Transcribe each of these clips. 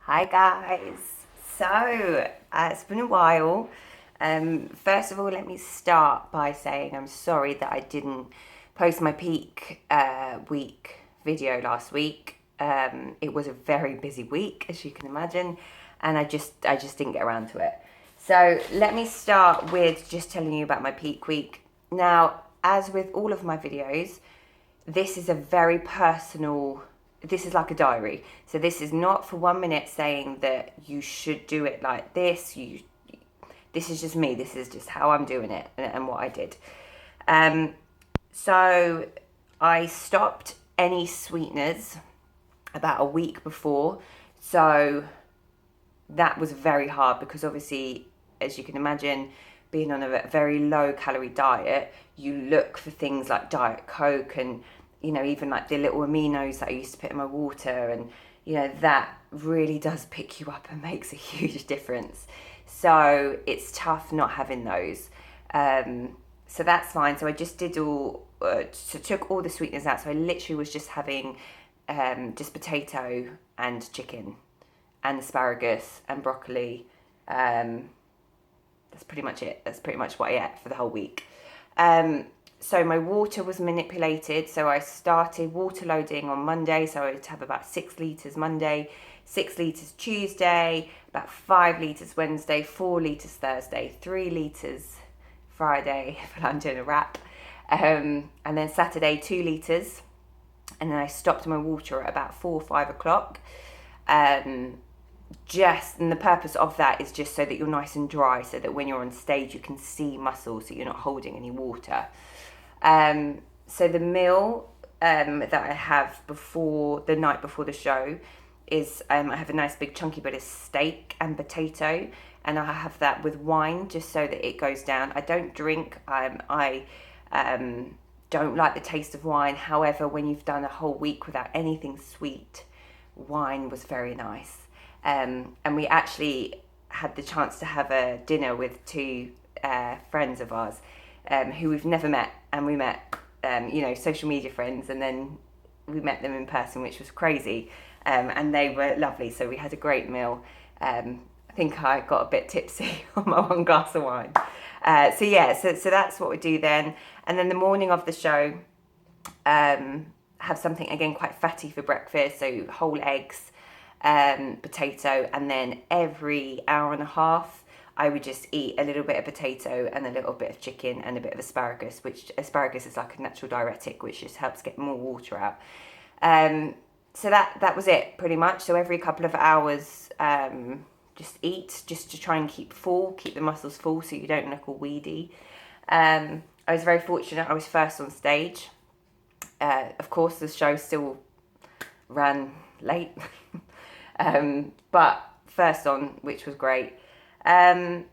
Hi guys. It's been a while. First of all, let me start by saying I'm sorry that I didn't post my peak week video last week. It was a very busy week, as you can imagine, and I just didn't get around to it. So let me start with just telling you about my peak week. Now, as with all of my videos, this is a very personal, this is like a diary. So this is not for 1 minute saying that you should do it like this is just me, this is just how I'm doing it and what I did. So I stopped any sweeteners about a week before. So that was very hard because obviously, as you can imagine, being on a very low calorie diet, you look for things like Diet Coke and, even like the little aminos that I used to put in my water. And, that really does pick you up and makes a huge difference. So it's tough not having those. So that's fine. So I just took all the sweeteners out. So I literally was just having just potato and chicken and asparagus and broccoli. That's pretty much it. That's pretty much what I ate for the whole week. So my water was manipulated. So I started water loading on Monday. So I would have about 6 litres Monday, 6 litres Tuesday, about 5 litres Wednesday, 4 litres Thursday, 3 litres Friday if I'm doing a wrap. And then Saturday, 2 litres. And then I stopped my water at about 4 or 5 o'clock. And the purpose of that is just so that you're nice and dry, so that when you're on stage you can see muscles, so you're not holding any water. So the meal that I have before the night before the show is I have a nice big chunky bit of steak and potato, and I have that with wine just so that it goes down. I don't drink. I don't like the taste of wine. However, when you've done a whole week without anything sweet, wine was very nice. And we actually had the chance to have a dinner with two friends of ours who we've never met, and we met, social media friends, and then we met them in person, which was crazy, and they were lovely. So we had a great meal. I think I got a bit tipsy on my one glass of wine. So that's what we do then, and then the morning of the show, have something again quite fatty for breakfast. So whole eggs. Potato, and then every hour and a half I would just eat a little bit of potato and a little bit of chicken and a bit of asparagus, which asparagus is like a natural diuretic, which just helps get more water out. So that was it pretty much. So every couple of hours, just eat, just to try and keep the muscles full, so you don't look all weedy. I was very fortunate. I was first on stage. Of course, the show still ran late. But first on, which was great. So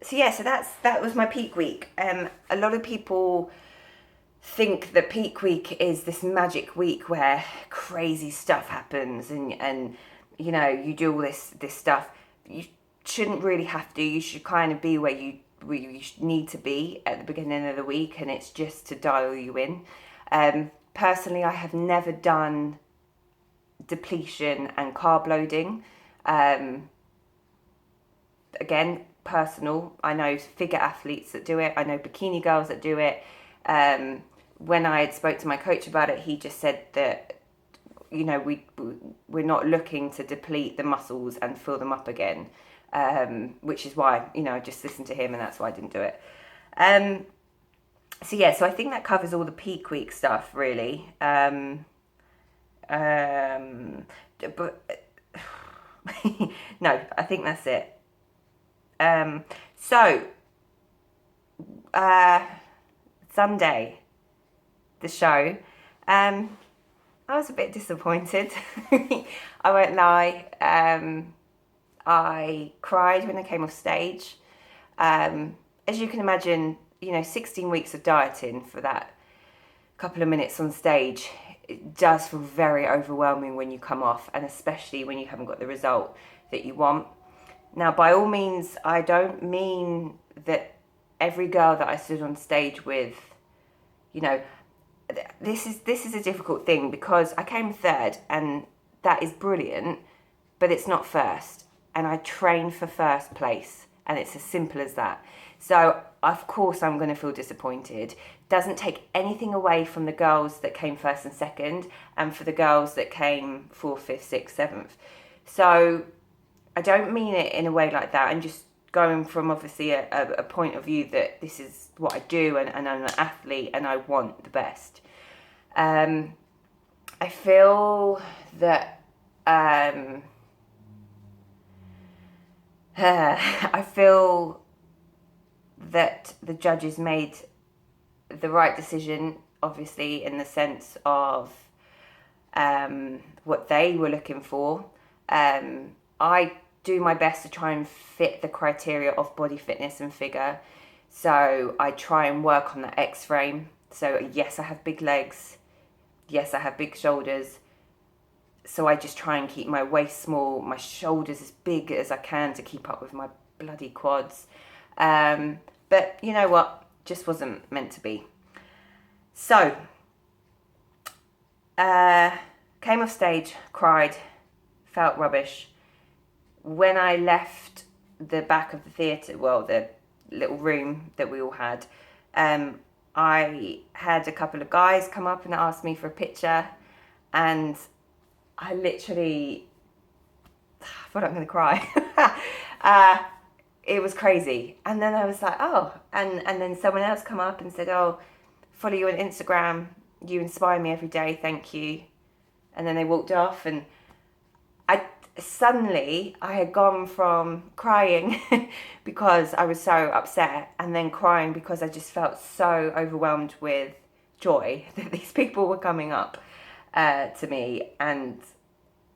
that was my peak week. A lot of people think that peak week is this magic week where crazy stuff happens and you do all this stuff. You shouldn't really have to. You should kind of be where you need to be at the beginning of the week, and it's just to dial you in. Personally, I have never done depletion and carb loading. Again, personal. I know figure athletes that do it. I know bikini girls that do it. When I had spoke to my coach about it, he just said that we're not looking to deplete the muscles and fill them up again, which is why I just listened to him, and that's why I didn't do it. So I think that covers all the peak week stuff really. But no, I think that's it. Sunday, the show, I was a bit disappointed. I won't lie. I cried when I came off stage. As you can imagine, 16 weeks of dieting for that couple of minutes on stage, it does feel very overwhelming when you come off, and especially when you haven't got the result that you want. Now, by all means, I don't mean that every girl that I stood on stage with, this is a difficult thing, because I came third, and that is brilliant, but it's not first. And I train for first place, and it's as simple as that. So of course I'm going to feel disappointed. Doesn't take anything away from the girls that came first and second, and for the girls that came fourth, fifth, sixth, seventh. So I don't mean it in a way like that. I'm just going from obviously a point of view that this is what I do, and I'm an athlete and I want the best. I feel that I feel that the judges made the right decision, obviously, in the sense of what they were looking for. I do my best to try and fit the criteria of body fitness and figure. So I try and work on the X frame. So yes, I have big legs. Yes, I have big shoulders. So I just try and keep my waist small, my shoulders as big as I can to keep up with my bloody quads. But you know what? Just wasn't meant to be. So, came off stage, cried, felt rubbish. When I left the back of the theatre, well, the little room that we all had, I had a couple of guys come up and ask me for a picture, and I literally, I thought I'm going to cry. It was crazy. And then I was like, oh, and then someone else come up and said, oh, follow you on Instagram. You inspire me every day. Thank you. And then they walked off, and I had gone from crying because I was so upset, and then crying because I just felt so overwhelmed with joy that these people were coming up to me, and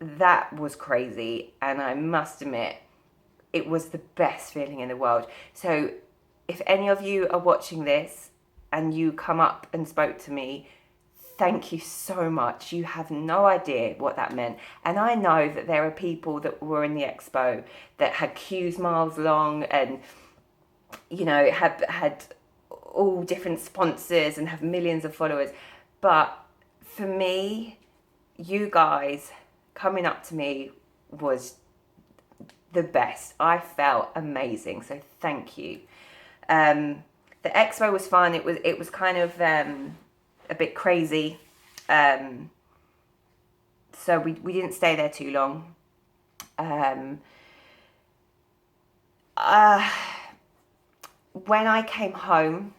that was crazy. And I must admit, it was the best feeling in the world. So if any of you are watching this and you come up and spoke to me, thank you so much. You have no idea what that meant. And I know that there are people that were in the expo that had queues miles long, and you know, had all different sponsors and have millions of followers. But for me, you guys coming up to me was the best. I felt amazing. So thank you. The expo was fun. It was kind of a bit crazy. So we didn't stay there too long. When I came home,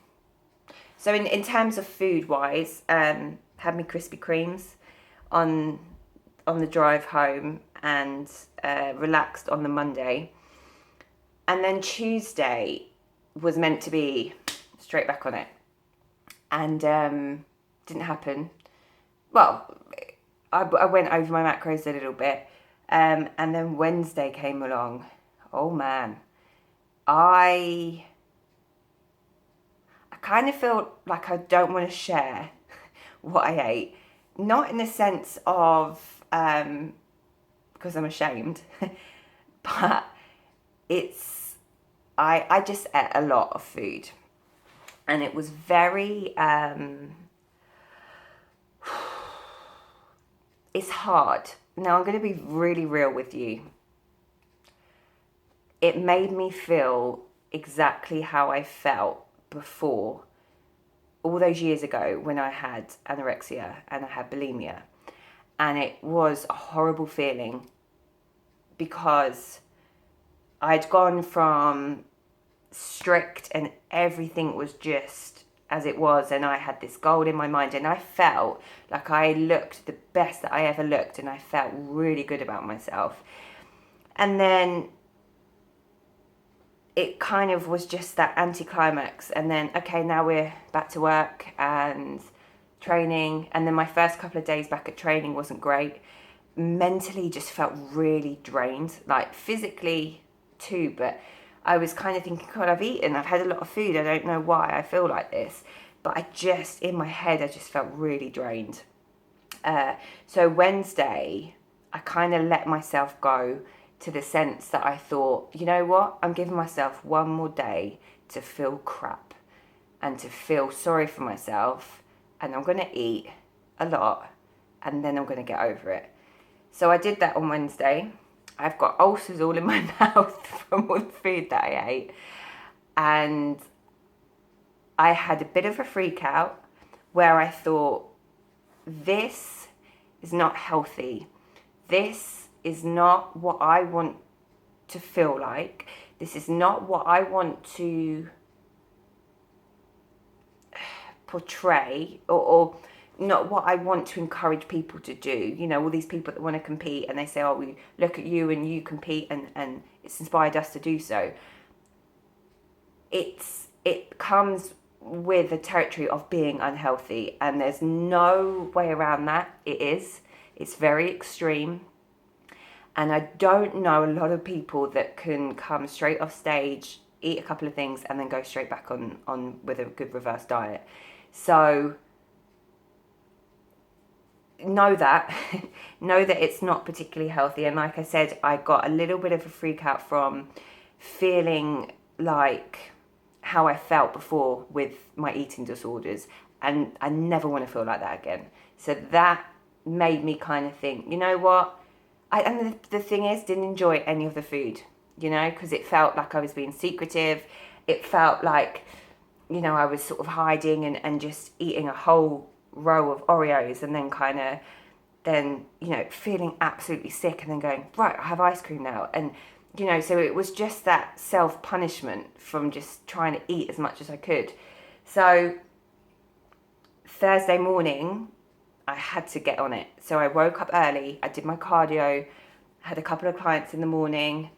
so in terms of food wise, had me Krispy Kremes on the drive home, and relaxed on the Monday. And then Tuesday was meant to be straight back on it, and didn't happen. Well, I went over my macros a little bit, and then Wednesday came along. Oh man, I kind of feel like I don't want to share what I ate. Not in the sense of because I'm ashamed, but it's I just ate a lot of food, and it was very it's hard. Now I'm going to be really real with you. It made me feel exactly how I felt before, all those years ago when I had anorexia and I had bulimia. And it was a horrible feeling because I'd gone from strict and everything was just as it was, and I had this goal in my mind, and I felt like I looked the best that I ever looked, and I felt really good about myself. And then it kind of was just that anticlimax, and then okay, now we're back to work and training. And then my first couple of days back at training wasn't great. Mentally just felt really drained, like physically too, but I was kind of thinking, God, I've had a lot of food, I don't know why I feel like this. But I just, in my head, I just felt really drained. So Wednesday, I kind of let myself go to the sense that I thought, you know what, I'm giving myself one more day to feel crap and to feel sorry for myself, and I'm going to eat a lot, and then I'm going to get over it. So I did that on Wednesday. I've got ulcers all in my mouth from all the food that I ate. And I had a bit of a freak out where I thought, this is not healthy. This is not what I want to feel like. This is not what I want to portray, or not what I want to encourage people to do. You know, all these people that want to compete and they say, oh, we look at you and you compete and it's inspired us to do so. It comes with the territory of being unhealthy, and there's no way around that. It's very extreme, and I don't know a lot of people that can come straight off stage, eat a couple of things and then go straight back on with a good reverse diet. So know that know that it's not particularly healthy. And like I said, I got a little bit of a freak out from feeling like how I felt before with my eating disorders, and I never want to feel like that again. So that made me kind of think, you know what, and the thing is, didn't enjoy any of the food, you know, because it felt like I was being secretive. It felt like, you know, I was sort of hiding and just eating a whole row of Oreos and then you know, feeling absolutely sick and then going, right, I have ice cream now. And you know, so it was just that self-punishment from just trying to eat as much as I could. So Thursday morning, I had to get on it. So I woke up early, I did my cardio, had a couple of clients in the morning,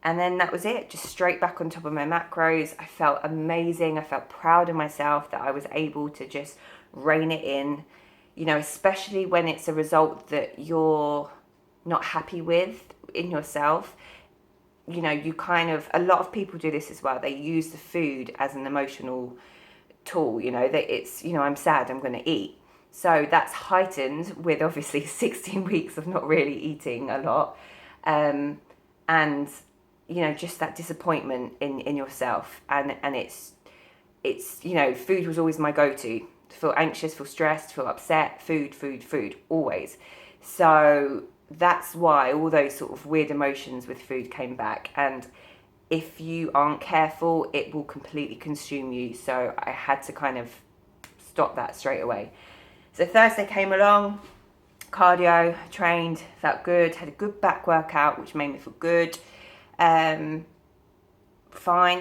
and then that was it. Just straight back on top of my macros. I felt amazing. I felt proud of myself that I was able to just rein it in, you know, especially when it's a result that you're not happy with in yourself. You know, you kind of, a lot of people do this as well. They use the food as an emotional tool, you know, that it's, you know, I'm sad, I'm going to eat. So that's heightened with obviously 16 weeks of not really eating a lot. And, you know, just that disappointment in yourself. And it's, you know, food was always my go-to. To feel anxious, feel stressed, feel upset, food, always. So that's why all those sort of weird emotions with food came back. And if you aren't careful, it will completely consume you. So I had to kind of stop that straight away. So Thursday came along, cardio, trained, felt good, had a good back workout, which made me feel good. Fine.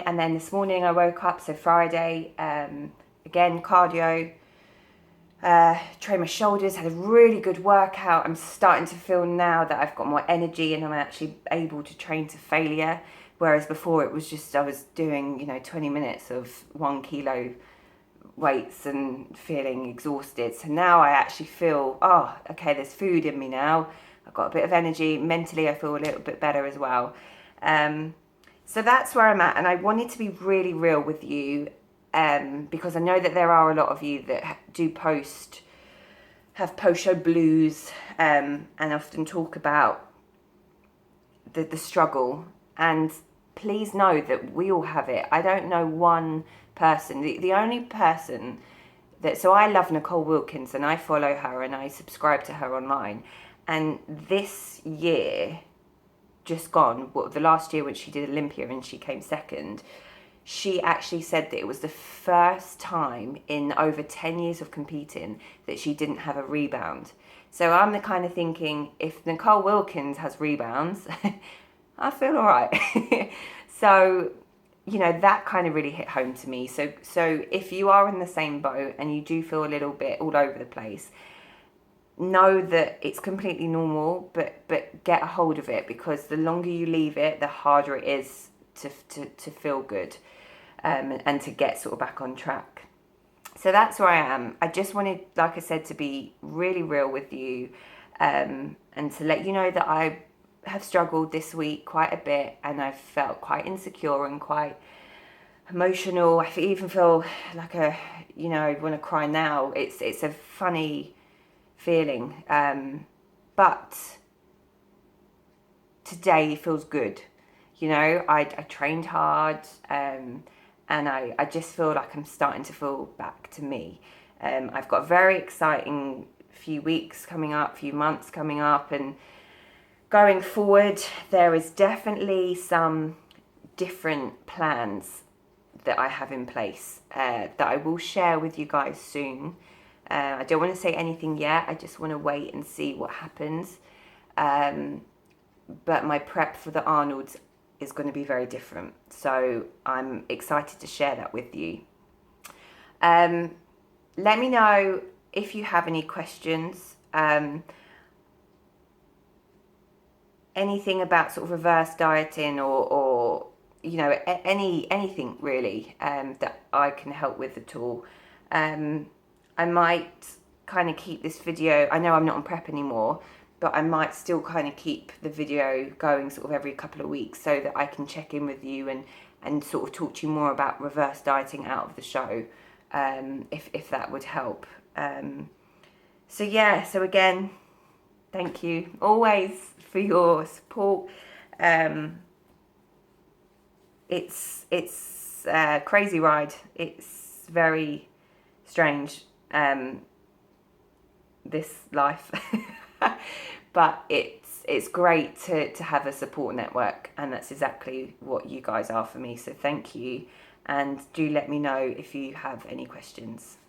And then this morning I woke up, so Friday, again, cardio, trained my shoulders, had a really good workout. I'm starting to feel now that I've got more energy and I'm actually able to train to failure. Whereas before it was just, I was doing, you know, 20 minutes of 1 kilo weights and feeling exhausted. So now I actually feel, oh, okay, there's food in me now. I've got a bit of energy. Mentally, I feel a little bit better as well. So that's where I'm at. And I wanted to be really real with you, because I know that there are a lot of you that have post-show blues, and often talk about the struggle. And please know that we all have it. I don't know one person. The only person that, so I love Nicole Wilkins and I follow her and I subscribe to her online. And this year, just gone, the last year when she did Olympia and she came second, she actually said that it was the first time in over 10 years of competing that she didn't have a rebound. So I'm the kind of thinking, if Nicole Wilkins has rebounds, I feel all right. So, you know, that kind of really hit home to me. So if you are in the same boat and you do feel a little bit all over the place, know that it's completely normal, but get a hold of it, because the longer you leave it, the harder it is to feel good, and to get sort of back on track. So that's where I am. I just wanted, like I said, to be really real with you, and to let you know that I have struggled this week quite a bit, and I've felt quite insecure and quite emotional. I even feel like I want to cry now. It's a funny feeling, but today feels good. You know, I trained hard, and I just feel like I'm starting to feel back to me. I've got a very exciting few weeks coming up, few months coming up, and Going forward, there is definitely some different plans that I have in place that I will share with you guys soon. I don't want to say anything yet. I just want to wait and see what happens. But my prep for the Arnold's is going to be very different. So I'm excited to share that with you. Let me know if you have any questions. Anything about sort of reverse dieting or you know, anything really that I can help with at all. I might kind of keep this video, I know I'm not on prep anymore, but I might still kind of keep the video going sort of every couple of weeks so that I can check in with you and sort of talk to you more about reverse dieting out of the show, if that would help. So yeah, so again, thank you always for your support. It's a crazy ride. It's very strange, this life, but it's great to have a support network, and that's exactly what you guys are for me. So thank you, and do let me know if you have any questions.